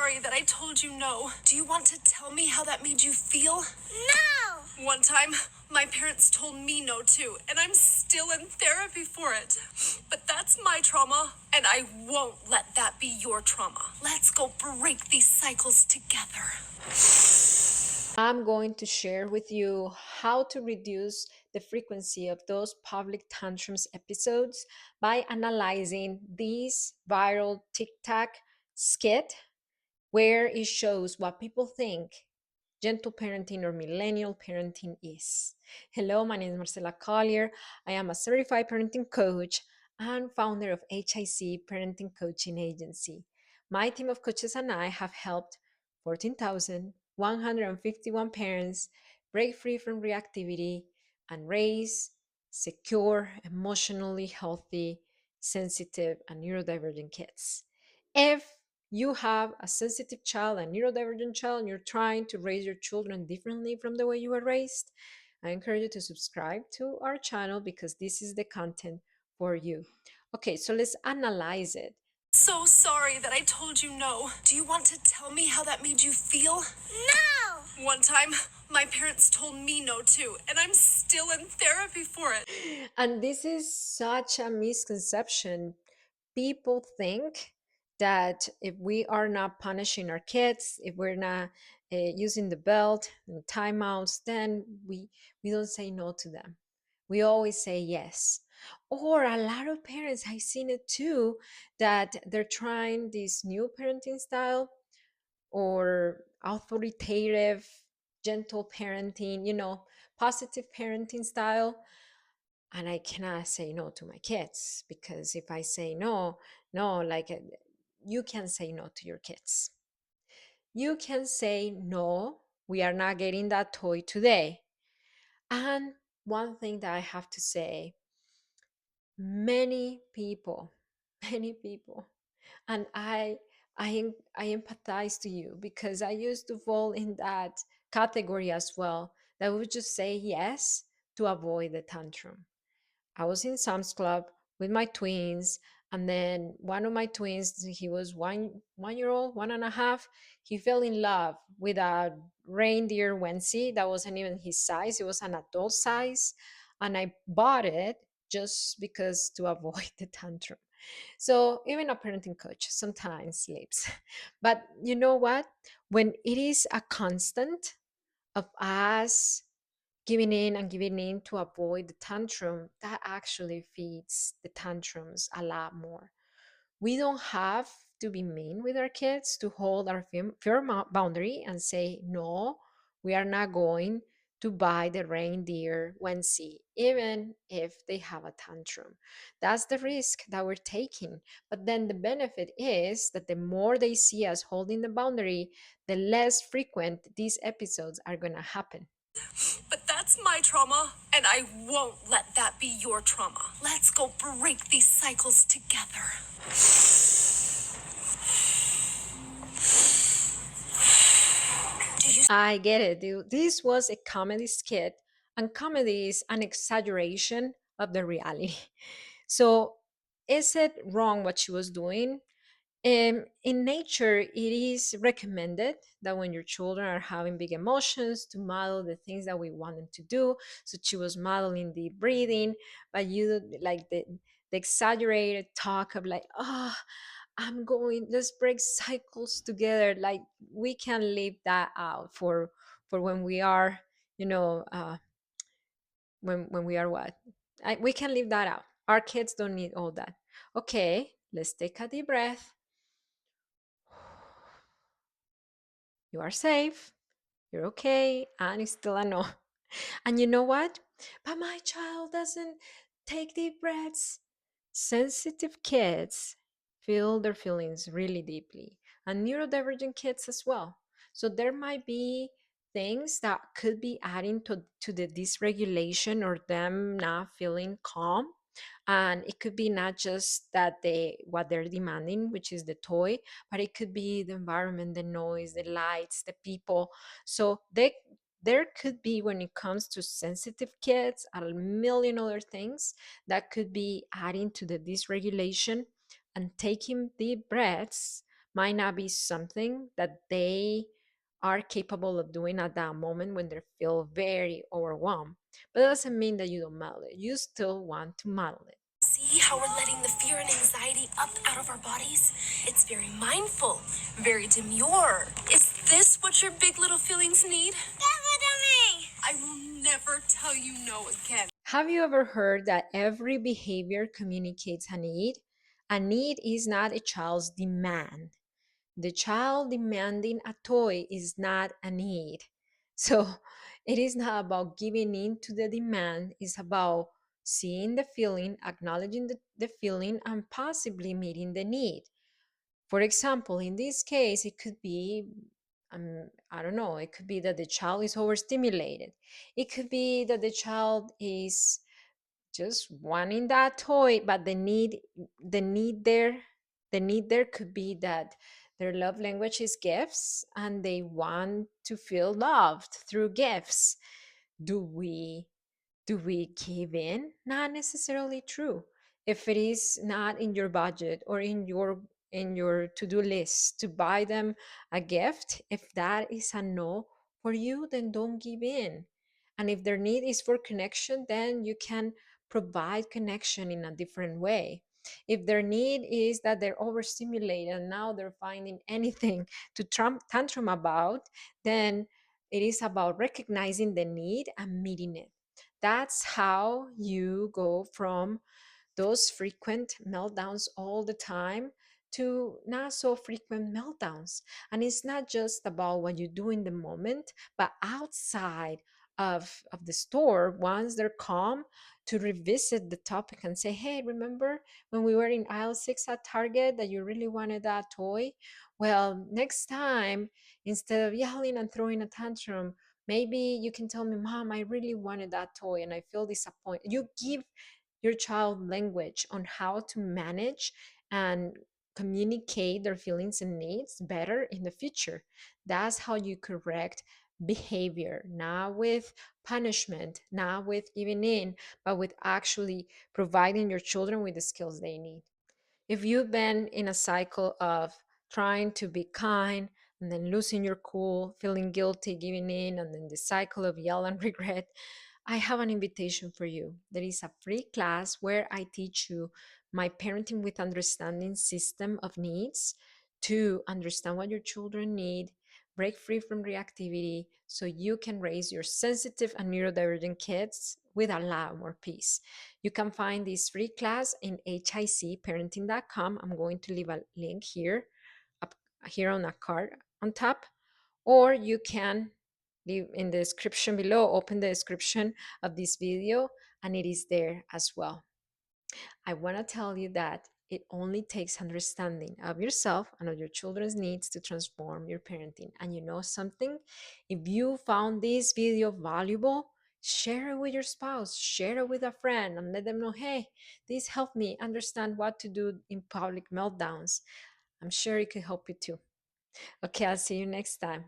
sorry that I told you no. Do you want to tell me how that made you feel? No! One time, my parents told me no too, and I'm still in therapy for it. But that's my trauma, and I won't let that be your trauma. Let's go break these cycles together. I'm going to share with you how to reduce the frequency of those public tantrums episodes by analyzing this viral TikTok skit where it shows what people think gentle parenting or millennial parenting is. Hello, my name is Marcela Collier. I am a certified parenting coach and founder of HIC Parenting Coaching Agency. My team of coaches and I have helped 14,151 parents break free from reactivity and raise secure, emotionally healthy, sensitive, and neurodivergent kids. If you have a sensitive child, a neurodivergent child, and you're trying to raise your children differently from the way you were raised, I encourage you to subscribe to our channel because this is the content for you. Okay, so let's analyze it. So sorry that I told you no. Do you want to tell me how that made you feel? No! One time, my parents told me no too, and I'm still in therapy for it. And this is such a misconception. People think that if we are not punishing our kids, if we're not using the belt and timeouts, then we don't say no to them. We always say yes. Or a lot of parents, I've seen it too, that they're trying this new parenting style or authoritative, gentle parenting, positive parenting style, and I cannot say no to my kids because if I say no, no, you can say no to your kids. You can say no, we are not getting that toy today. And one thing that I have to say, many people, many people, and I empathize to you because I used to fall in that category as well. That would just say yes to avoid the tantrum. I was in Sam's Club with my twins, and then one of my twins, he was 1 year old, 1.5. He fell in love with a reindeer onesie that wasn't even his size; it was an adult size, and I bought it just because to avoid the tantrum. So even a parenting coach sometimes sleeps, but you know what? When it is a constant of us giving in to avoid the tantrum, that actually feeds the tantrums a lot more. We don't have to be mean with our kids to hold our firm boundary and say, no, we are not going to buy the reindeer onesie, even if they have a tantrum. That's the risk that we're taking. But then the benefit is that the more they see us holding the boundary, the less frequent these episodes are going to happen. But that's my trauma, and I won't let that be your trauma. Let's go break these cycles together. I get it. This was a comedy skit, and comedy is an exaggeration of the reality. So, is it wrong what she was doing? In nature, it is recommended that when your children are having big emotions, to model the things that we want them to do. So she was modeling the breathing, but you like the exaggerated talk of like, oh, I'm going, let's break cycles together. Like we can leave that out for when we are, you know, when we are what? We can leave that out. Our kids don't need all that. Okay, let's take a deep breath. You are safe, you're okay, and it's still a no. And you know what? But my child doesn't take deep breaths. Sensitive kids feel their feelings really deeply, and neurodivergent kids as well. So there might be things that could be adding to the dysregulation or them not feeling calm. And it could be not just that they what they're demanding, which is the toy, but it could be the environment, the noise, the lights, the people. So there could be, when it comes to sensitive kids, a million other things that could be adding to the dysregulation. And taking deep breaths might not be something that they are capable of doing at that moment when they feel very overwhelmed. But that doesn't mean that you don't model it. You still want to model it. See how we're letting the fear and anxiety up out of our bodies? It's very mindful, very demure. Is this what your big little feelings need? Definitely! I will never tell you no again. Have you ever heard that every behavior communicates a need? A need is not a child's demand. The child demanding a toy is not a need. So it is not about giving in to the demand, it's about seeing the feeling, acknowledging the feeling, and possibly meeting the need. For example, in this case, it could be, I don't know, it could be that the child is overstimulated. It could be that the child is just wanting that toy, but the need there the need there could be that their love language is gifts and they want to feel loved through gifts. Do we do we give in? Not necessarily true. If it is not in your budget or in your to-do list to buy them a gift, if that is a no for you, then don't give in. And if their need is for connection, then you can provide connection in a different way. If their need is that they're overstimulated and now they're finding anything to tantrum about, then it is about recognizing the need and meeting it. That's how you go from those frequent meltdowns all the time to not so frequent meltdowns. And it's not just about what you do in the moment, but outside of the store, once they're calm, to revisit the topic and say, hey, remember when we were in aisle 6 at Target that you really wanted that toy? Well, next time, instead of yelling and throwing a tantrum, maybe you can tell me, Mom, I really wanted that toy and I feel disappointed. You give your child language on how to manage and communicate their feelings and needs better in the future. That's how you correct behavior, not with punishment, not with giving in, but with actually providing your children with the skills they need. If you've been in a cycle of trying to be kind and then losing your cool, feeling guilty, giving in, and then the cycle of yell and regret, I have an invitation for you. There is a free class where I teach you my parenting with understanding system of needs to understand what your children need, break free from reactivity so you can raise your sensitive and neurodivergent kids with a lot more peace. You can find this free class in hicparenting.com. I'm going to leave a link up here on a card on top, or you can leave in the description below, open the description of this video, and it is there as well. I want to tell you that it only takes understanding of yourself and of your children's needs to transform your parenting. And you know something? If you found this video valuable, share it with your spouse, share it with a friend, and let them know, hey, this helped me understand what to do in public meltdowns. I'm sure it could help you too. Okay, I'll see you next time.